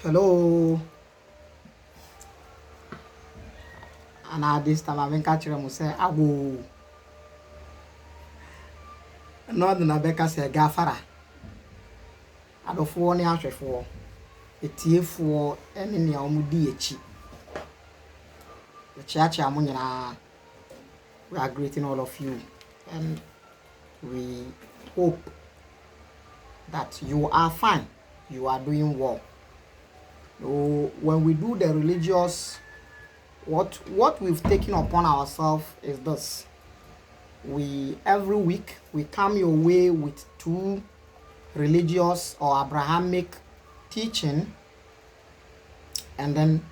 Hello. And at this time, I've been catching them say, Abu. Not the Nabeka say, Gafara. I don't for any actually for a tea for any Omudi echi. The church Amunina. We are greeting all of you. And we hope that you are fine. You are doing well. So when we do the religious, what we've taken upon ourselves is this. We every week we come your way with two religious or Abrahamic teaching, and then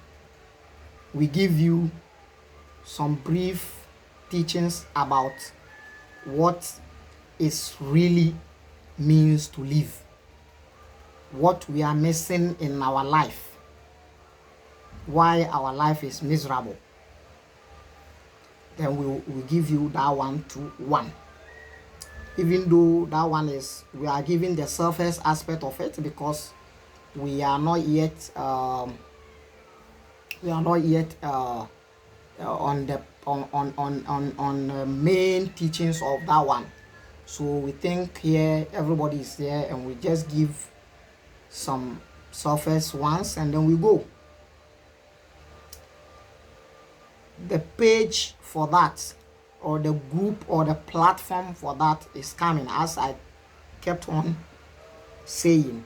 we give you some brief teachings about what is really means to live, what we are missing in our life, why our life is miserable. Then we give you that 1-to-1. Even though that one is, we are giving the surface aspect of it because we are not yet on the main teachings of that one. So we think here everybody is there and we just give some surface ones and then we go. The page for that, or the group or the platform for that is coming, as I kept on saying.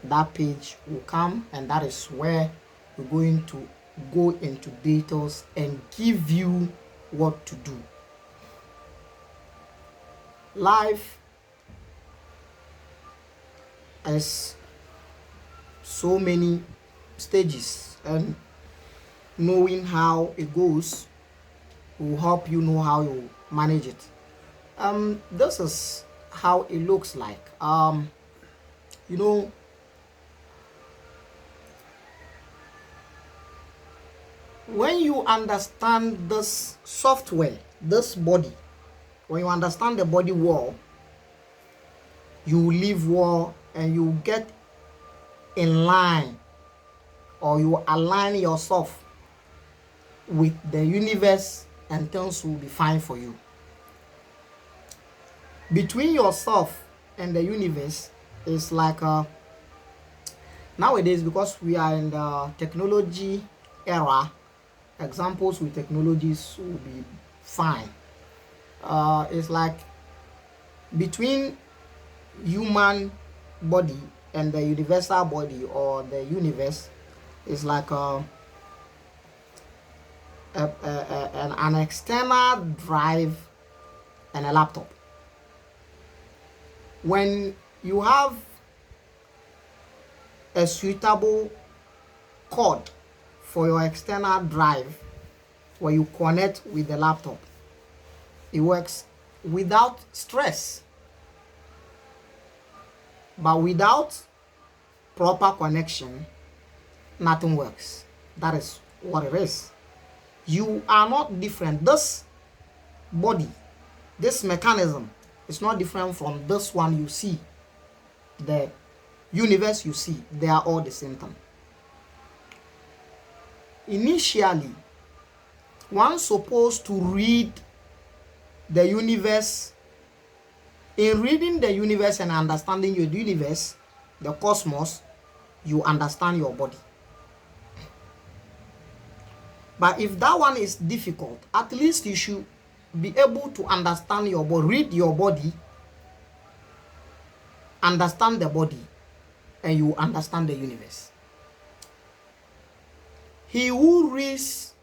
That page will come, and that is where we're going to go into details and give you what to do. Life has so many stages, and knowing how it goes will help you know how you manage it. This is how it looks like. You know, when you understand this software, this body, when you understand the body well, you live well and you get in line, or you align yourself with the universe, and things will be fine for you. Between yourself and the universe is like nowadays, because we are in the technology era, examples with technologies will be fine. It's like between human body and the universal body or the universe is like an external drive and a laptop. When you have a suitable cord for your external drive where you connect with the laptop, it works without stress. But without proper connection, nothing works. That is what it is. You are not different. This body, this mechanism is not different from this one you see. The universe you see, they are all the same thing. Initially, one's supposed to read the universe. In reading the universe and understanding your universe, the cosmos, you understand your body. But if that one is difficult, at least you should be able to understand your body, read your body, understand the body, and you understand the universe. He who reads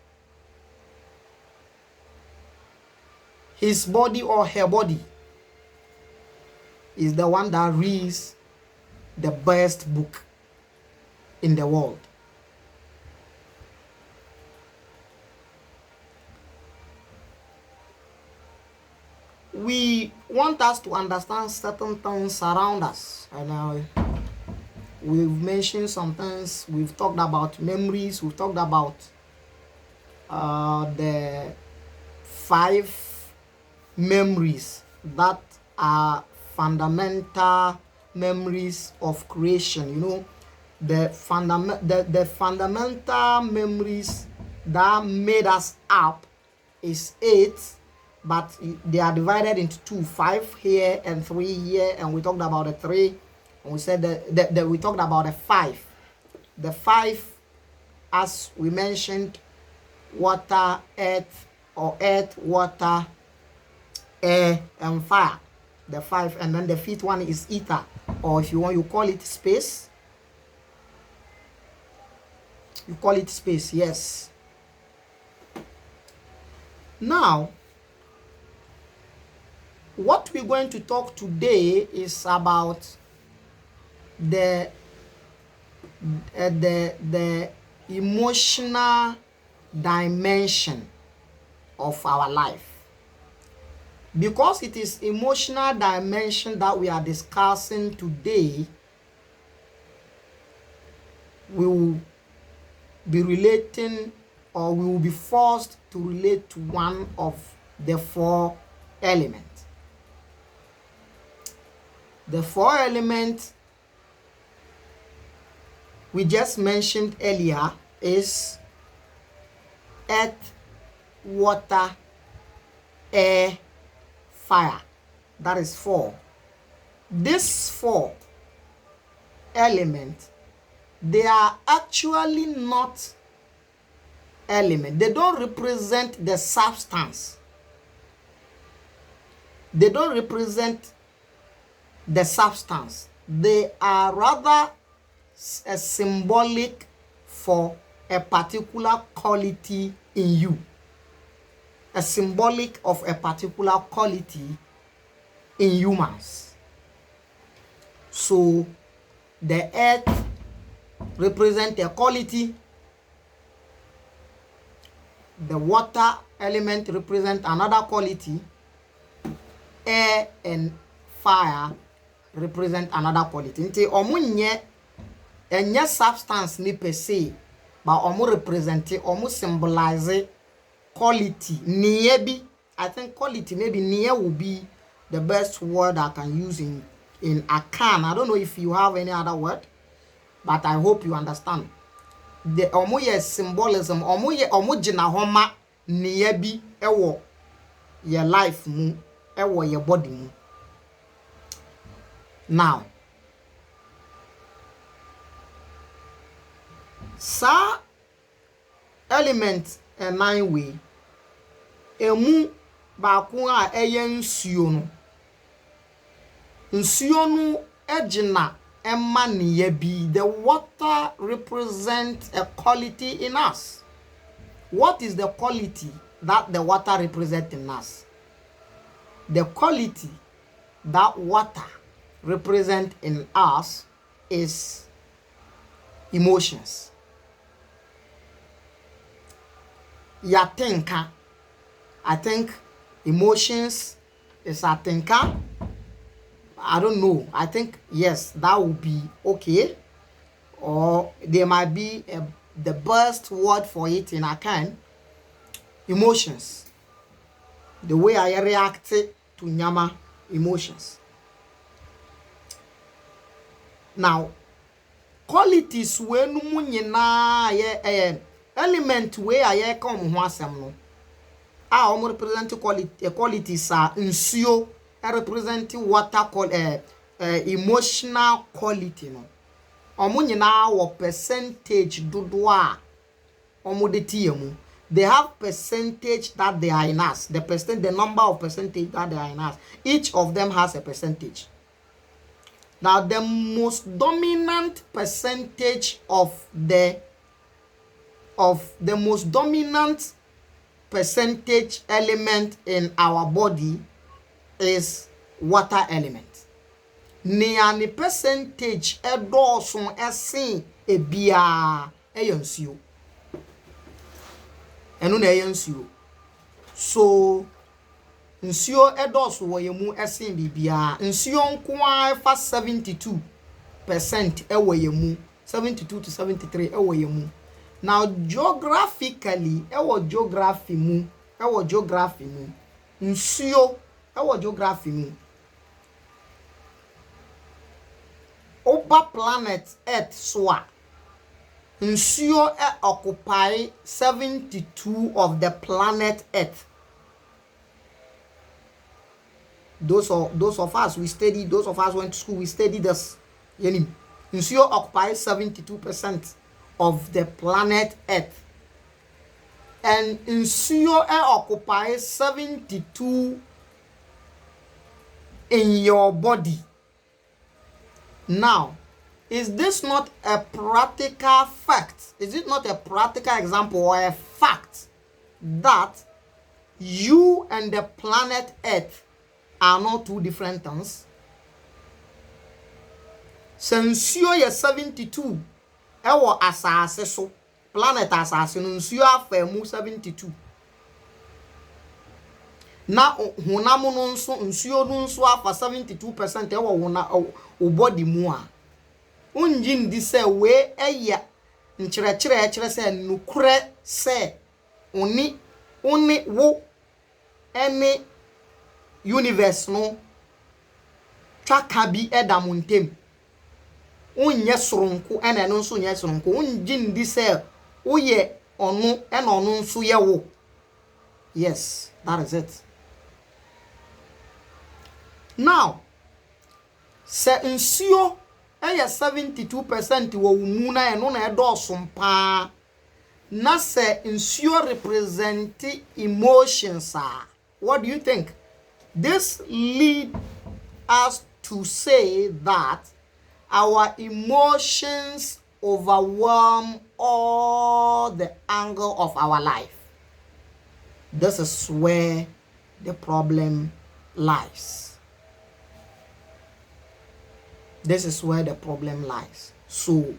his body or her body is the one that reads the best book in the world. We want us to understand certain things around us, and we've mentioned some things. We've talked about memories. We've talked about the 5 memories that are fundamental memories of creation. You know, the fundamental memories that made us up is 8, but they are divided into 2, 5 here and 3 here, and we talked about the 3, and we said that we talked about the 5. The 5, as we mentioned, water, earth, water, air, and fire. The 5, and then the 5th one is ether, or if you want, you call it space. You call it space, yes. Now, what we're going to talk today is about the emotional dimension of our life. Because it is emotional dimension that we are discussing today, we will be relating, or we will be forced to relate to one of the 4 elements. The 4 elements we just mentioned earlier is earth, water, air, fire. That is 4. These 4 elements, they are actually not elements. They don't represent the substance. They don't represent the substance. They are rather a symbolic for a particular quality in you. A symbolic of a particular quality in humans. So the earth represents a quality, the water element represents another quality, air and fire represent another quality. Nti omu nye substance ni per se, but omu represent, omu symbolize quality. Niye bi, I think quality, maybe niye will be the best word I can use in Akan. I don't know if you have any other word, but I hope you understand. The omu ye symbolism, omu jina homa niye bi ewo ye life mu, ewo ye body mu. Now, sa element nine way, emu baako a eye nsuo no. Nsuo no ejina emma niye bi. The water represents a quality in us. What is the quality that the water represents in us? The quality that water represent in us is emotions. Yatinka. I think emotions is a thinker. I don't know. I think yes, that would be okay. Or there might be the best word for it in Akan. Emotions. The way I react to nyama emotions. Now, qualities we no mu nyina ye element we aye ka omo ho asem no. A omo represent qualities are nsuo represent water emotional quality no. Omo nyina wo percentage dodo a omo de tie mu. They have percentage that they are in us. The number of percentage that they are in us. Each of them has a percentage. Now, the most dominant percentage of the most dominant percentage element in our body is water element. Ni percentage edoson esen ebia eyansuo. Enu na eyansuo. So nsuo edoso wo yemu esen bibia. Nsuo nko fa 72% ewo yemu. 72 to 73 ewo yemu. Now geographically ewo geography mu. Nsuo ewo geography mu. Oba planet Earth soa. Nsuo occupy 72 of the planet Earth. Those of us we study, those of us went to school, we studied this. Nsuo occupies 72% of the planet Earth. And nsuo occupies 72 in your body. Now, is this not a practical fact? Is it not a practical example or a fact that you and the planet Earth are not two different things? Nsuo ye 72 ewo asase so planet asase no nsuo afamu 72 na honam no nso nsuo no nso afa 72% ewo wona o body mu a unjin di se we eya nkyerɛkyerɛ se nukure se oni wo ene universe no twaka bi edamontem unye soronko ene no nso nye soronko unjin di se uye onu ene onu nso ye wo. Yes, that is it. Now, se nsuo eye 72% wo mu na eno na edo sompa na se nsuo represent emotions. What do you think? This lead us to say that our emotions overwhelm all the angle of our life. This is where the problem lies. This is where the problem lies. So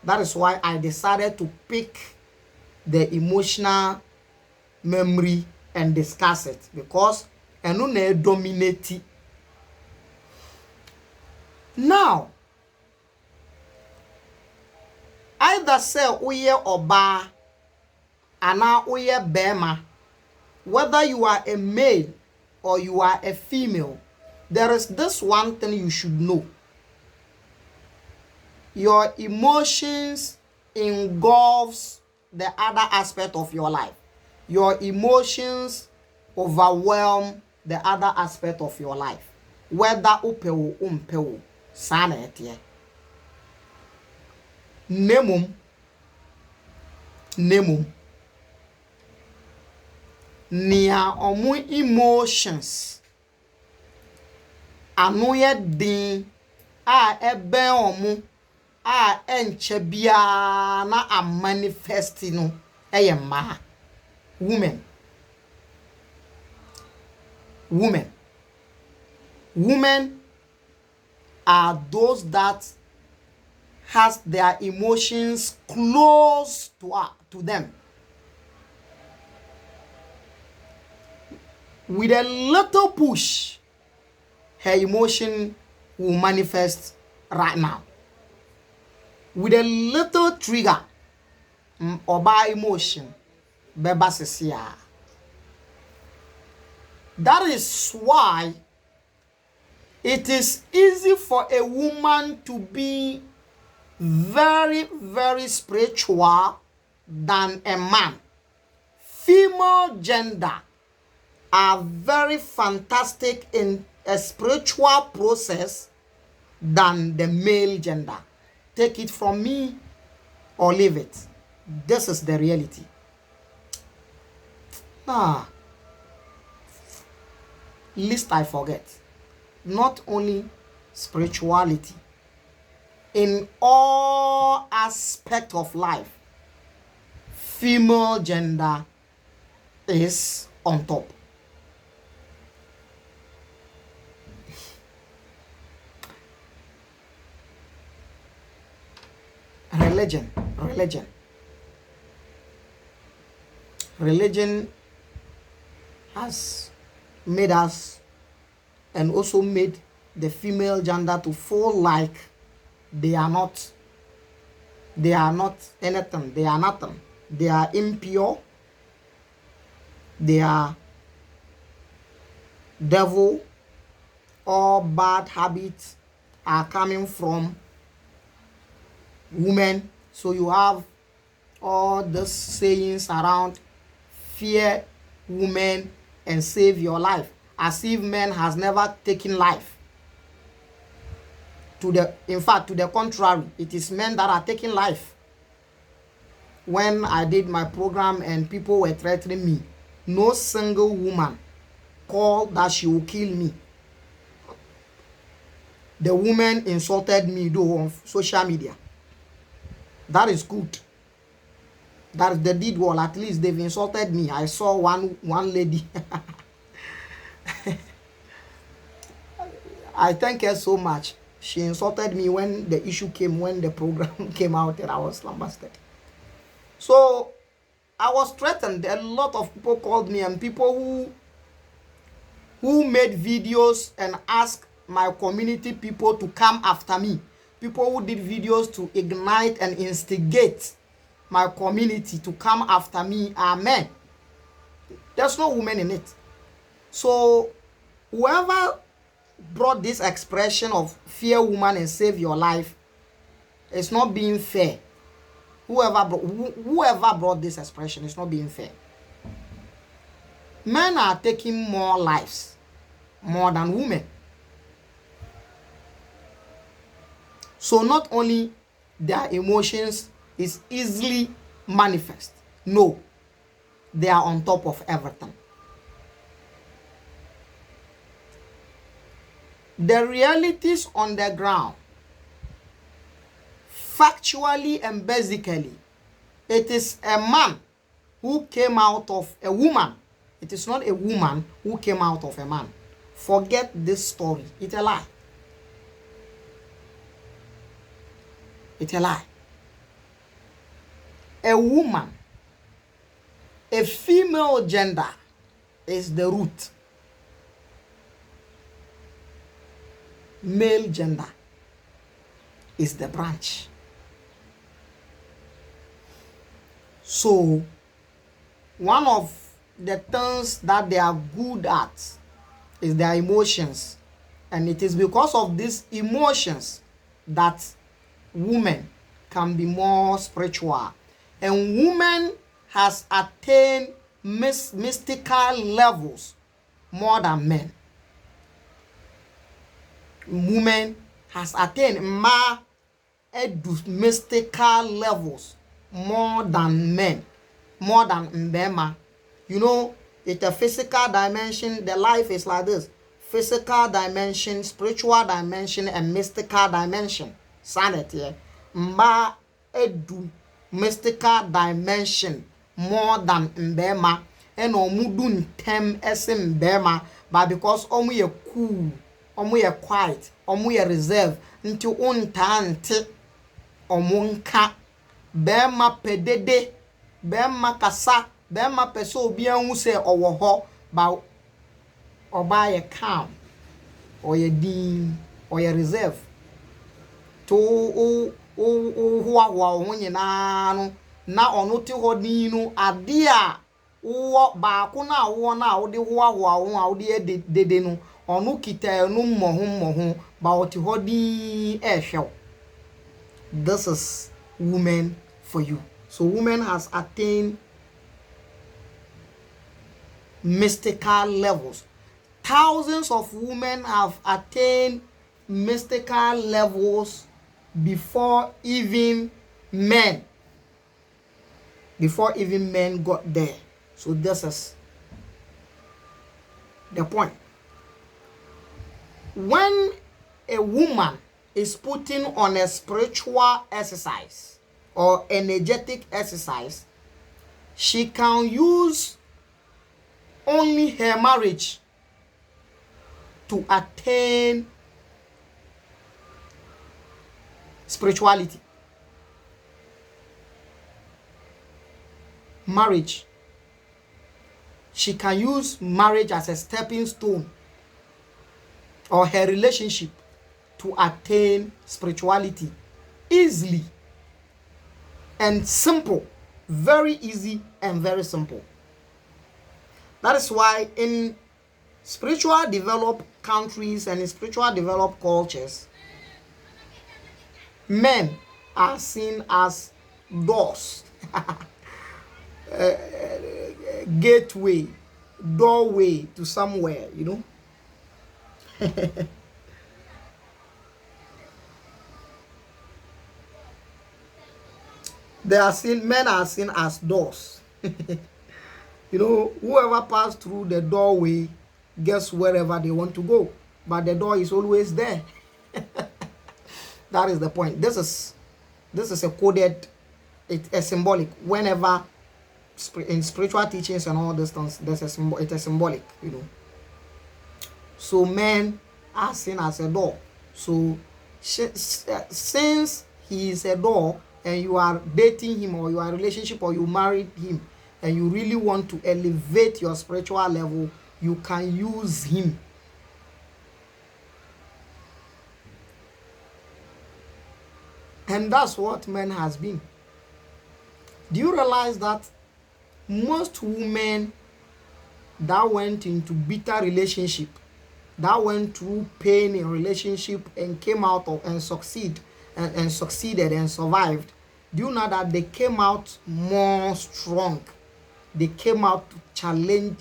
that is why I decided to pick the emotional memory and discuss it, because eno na dominate. Now, either say uye oba ana uye bema, whether you are a male or you are a female, there is this one thing you should know. Your emotions engulfs the other aspect of your life. Your emotions overwhelm the other aspect of your life. Whether upewo umpewo sana etie. Nemum nia omu emotions anu ye din a ebe omu a enche bia na a manifest no eye ma women are those that has their emotions close to them. With a little push, her emotion will manifest right now. With a little trigger, oba emotion, beba sesia. That is why it is easy for a woman to be very, very spiritual than a man. Female gender are very fantastic in a spiritual process than the male gender. Take it from me or leave it. This is the reality. Lest I forget, not only spirituality, in all aspects of life, female gender is on top. Religion has made us and also made the female gender to feel like they are not anything, they are nothing, they are impure, they are devil. All bad habits are coming from women. So you have all the sayings around fear women and save your life, as if men has never taken life. In fact, to the contrary, it is men that are taking life. When I did my program and people were threatening me, no single woman called that she will kill me. The woman insulted me though on social media. That is good. That they did well. At least they've insulted me. I saw one lady. I thank her so much. She insulted me when the issue came, when the program came out, and I was lambasted. So I was threatened. A lot of people called me, and people who made videos and asked my community people to come after me. People who did videos to ignite and instigate my community to come after me are men. There's no women in it. So whoever brought this expression of fear woman and save your life, it's not being fair. Whoever brought this expression is not being fair. Men are taking more lives, more than women. So not only their emotions is easily manifest, no, they are on top of everything. The realities on the ground, factually and basically, it is a man who came out of a woman. It is not a woman who came out of a man. Forget this story. It's a lie. It's a lie. A woman, a female gender is the root. Male gender is the branch. So, one of the things that they are good at is their emotions. And it is because of these emotions that women can be more spiritual. And women has attained mystical levels more than men. Women has attained mystical levels more than men, more than mbema. You know, it's a physical dimension. The life is like this: physical dimension, spiritual dimension, and mystical dimension. Sanity. Ma edu mystical dimension more than mbema, and omudun tem esim mbema, but because omu ye cool, omu ye quiet, omu ye reserve, nti untante omunka bema pedede, bema kasa, bema peso obi anhu se owo ho, ba oba ye calm, or ye din, or ye reserve. To huwa nyina no na ono te hodi no ade a wo baako na wo na wo de huwa wo a wo de dede no ono kita no mmoho ba wo te hodi ehwew. This is women for you. So women has attained mystical levels. Thousands of women have attained mystical levels before even men got there. So this is the point. When a woman is putting on a spiritual exercise or energetic exercise, she can use only her marriage to attain spirituality. Marriage. She can use marriage as a stepping stone, or her relationship, to attain spirituality easily and simple. Very easy and very simple. That is why in spiritual developed countries and in spiritual developed cultures, men are seen as doors, gateway, doorway to somewhere, you know. Men are seen as doors. You know, whoever passed through the doorway gets wherever they want to go, but the door is always there. That is the point. This is a coded, it's a symbolic. Whenever in spiritual teachings and all these things, there's a symbol. It's a symbolic, you know. So men are seen as a door. So since he is a door, and you are dating him, or you are in a relationship, or you married him, and you really want to elevate your spiritual level, you can use him. And that's what men has been. Do you realize that most women that went into bitter relationship, that went through pain in relationship and came out of and succeeded and survived, do you know that they came out more strong? They came out to challenge,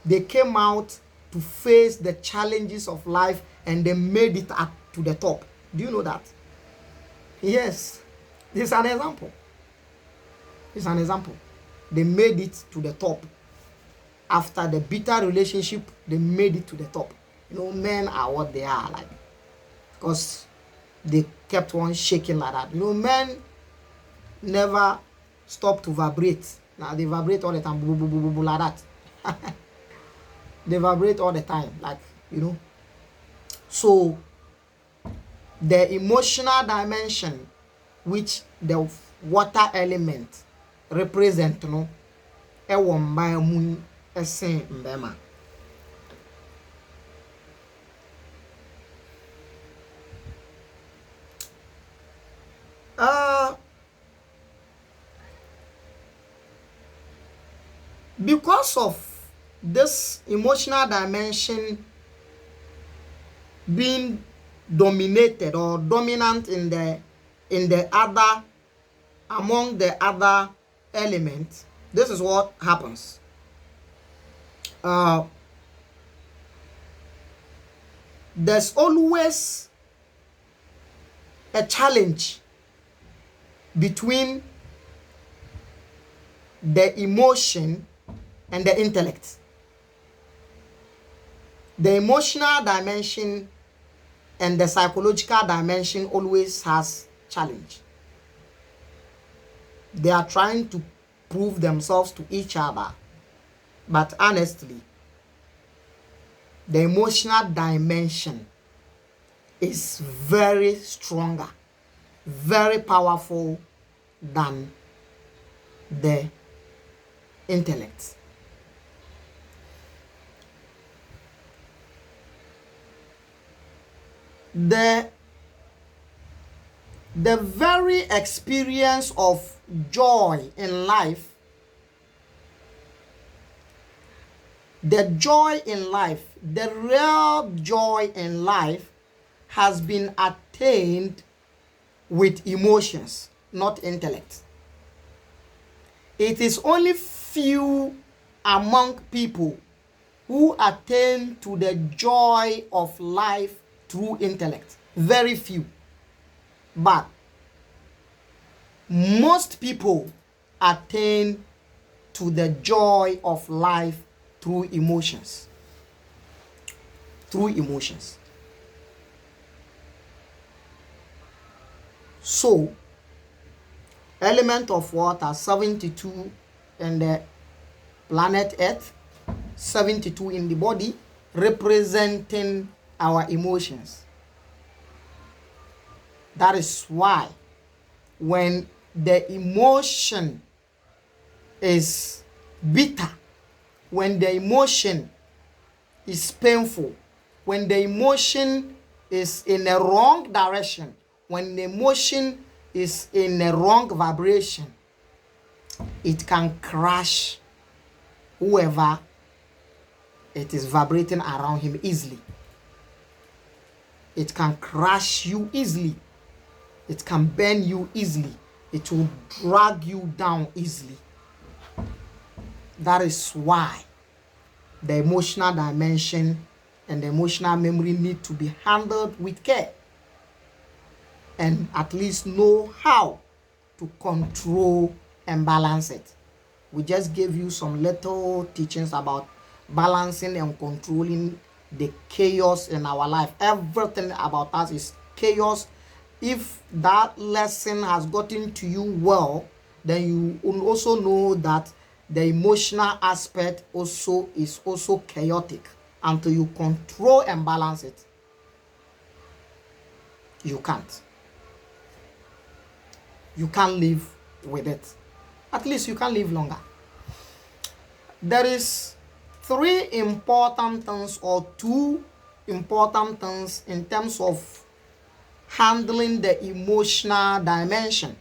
they came out to face the challenges of life, and they made it up to the top. Do you know that? Yes. This is an example. It's an example. They made it to the top. After the bitter relationship, they made it to the top. You know, men are what they are, like, because they kept on shaking like that. You know, men never stop to vibrate. Now they vibrate all the time, boo, boo, boo, boo, boo, like that. They vibrate all the time, like, you know. So the emotional dimension, which the water element represent, you know, because of this emotional dimension being dominated or dominant in the other, among the other elements, this is what happens. There's always a challenge between the emotion and the intellect. The emotional dimension and the psychological dimension always has challenge. They are trying to prove themselves to each other, but honestly, the emotional dimension is very stronger, very powerful than the intellect. The very experience of joy in life, the joy in life, the real joy in life has been attained with emotions, not intellect. It is only few among people who attain to the joy of life through intellect. Very few. But most people attain to the joy of life through emotions. Through emotions. So, element of water 72 in the planet Earth, 72 in the body, representing our emotions. That is why when the emotion is bitter, when the emotion is painful, when the emotion is in a wrong direction, when the emotion is in a wrong vibration, it can crash whoever it is vibrating around him easily. It can crash you easily. It can bend you easily. It will drag you down easily. That is why the emotional dimension and the emotional memory need to be handled with care, and at least know how to control and balance it. We just gave you some little teachings about balancing and controlling the chaos in our life. Everything about us is chaos. If that lesson has gotten to you well, then you will also know that the emotional aspect also is also chaotic. Until you control and balance it, you can't. You can't live with it. At least you can live longer. There is 3 important things or 2 important things in terms of handling the emotional dimension.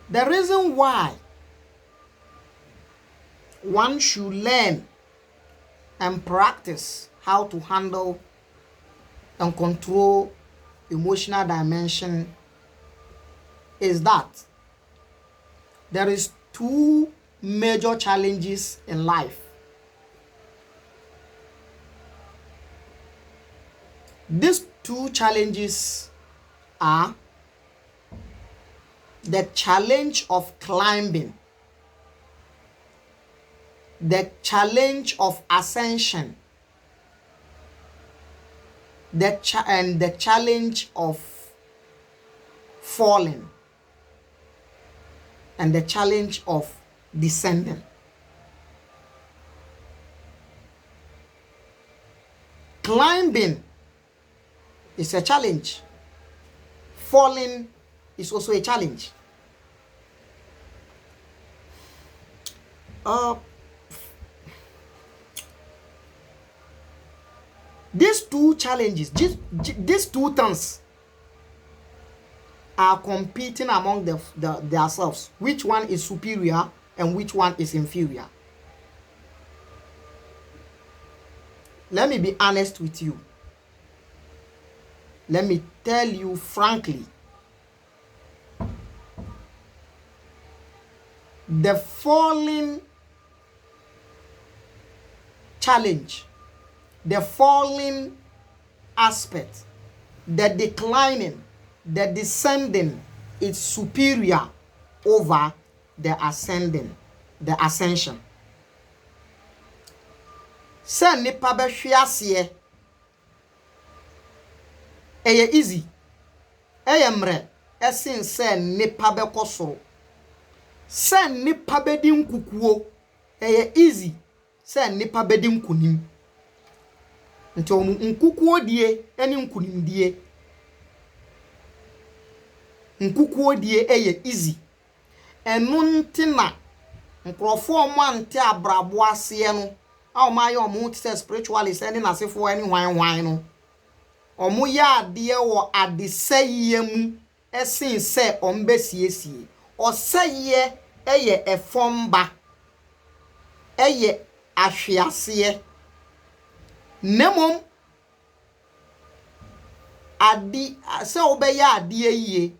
The reason why one should learn and practice how to handle and control emotional dimension is that there is 2 major challenges in life. These 2 challenges are the challenge of climbing, the challenge of ascension, and the challenge of falling, and the challenge of descending. Climbing is a challenge. Falling is also a challenge. These 2 challenges, these 2 things are competing among themselves. Which one is superior and which one is inferior? Let me be honest with you. Let me tell you frankly. The falling challenge, the falling aspect, the declining, the descending is superior over the ascending, the ascension. Sɛ nipa bɛhwe aseɛ ɛyɛ easy, ɛyɛ mmerɛ ɛsen sɛ nipa bɛkɔ soro. Sɛ nipa bɛdi nkukuo ɛyɛ easy sɛ nipa bɛdi nkunim. Nti nkukuo die ɛne nkunimdie, nkukuo die ɛyɛ easy. Ɛno nti na nkurɔfoɔ ɔmo ante abrabo aseɛ no a ɔmo ayɛ ɔmo te sɛ spiritualist ɛne n'asefoɔ ɛne hwan no, ɔmo yɛ adeɛ wɔ adesɛyɛ mu ɛsen sɛ ɔmo bɛsiesie. Ɔsɛyɛ ɛyɛ ɛfɔmba, ɛyɛ ahweaseɛ. Nemom adi sɛ wobɛyɛ adeɛ yie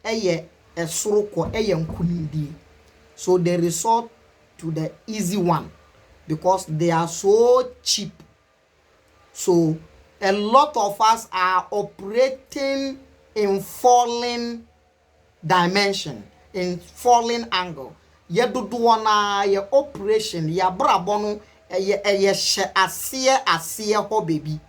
ɛyɛ ɛsorokɔ, ɛyɛ nkunimdie. So they resort to the easy one because they are so cheap. So a lot of us are operating in falling dimension, in falling angle. Ye dodoɔ na ye operation ye abrabɔ no ye hye aseɛ hɔ baby.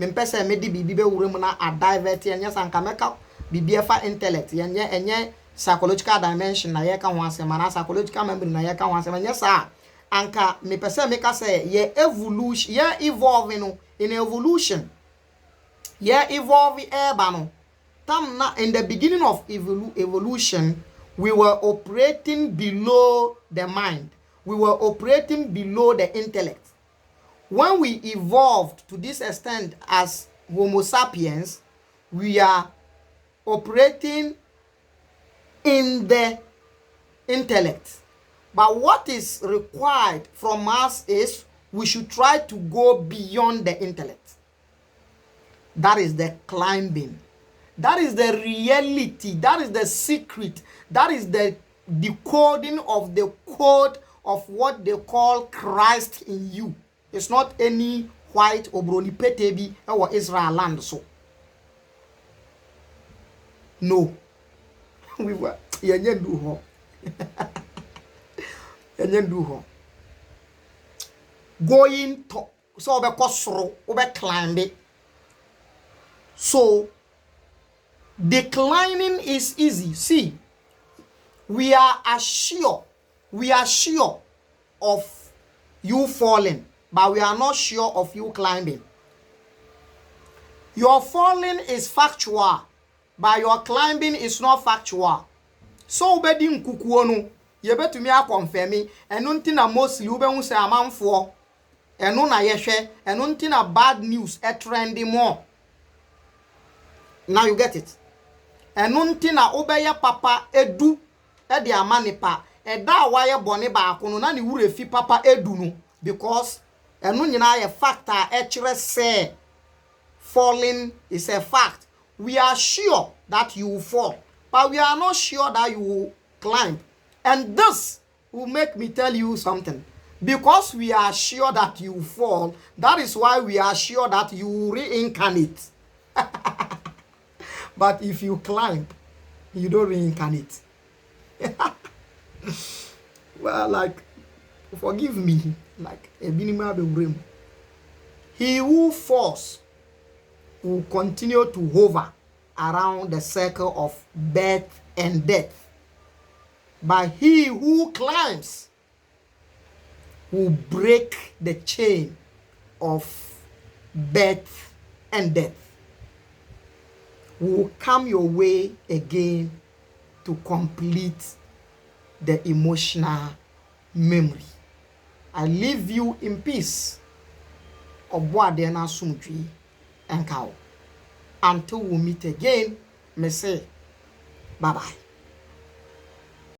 Mempɛ sɛ me di bibi be wure mu na a divert yenye sanka meka bibi efa intellect yenye psychological dimension na ye ka ho asɛm na psychological memory na ye ka ho asɛm yenye sa anka mepɛ sɛ meka sɛ ye evolution ye evolving no in evolution ye evolve eba no tam na in the beginning of evolution we were operating below the mind. We were operating below the intellect. When we evolved to this extent as Homo sapiens, we are operating in the intellect. But what is required from us is we should try to go beyond the intellect. That is the climbing. That is the reality. That is the secret. That is the decoding of the code of what they call Christ in you. It's not any white or brony petebi or Israel land. So, no. We were. Going to so be kosoro we climb it. So declining is easy. See, we are sure of you falling, but we are not sure of you climbing. Your falling is factual, but your climbing is not factual. So obedi nkukuo no ye betumi akonfirm eno nti na mostly ube hu se amanfo eno na yehwe eno nti na bad news trending more. Now you get it. Eno nti na obeye papa edu e de amanipa e da waye bone ba akono na ne wure fi papa edu no, because eno nyina ye factor e kire say falling is a fact. We are sure that you will fall, but we are not sure that you will climb. And this will make me tell you something. Because we are sure that you will fall, that is why we are sure that you will reincarnate. But if you climb, you don't reincarnate. Well, like, forgive me, like a minimal. He who falls will continue to hover around the circle of birth and death. But he who climbs will break the chain of birth and death. Will come your way again to complete the emotional memory. I leave you in peace. Obwadena sumdwi and cow. Until we meet again, me say bye bye.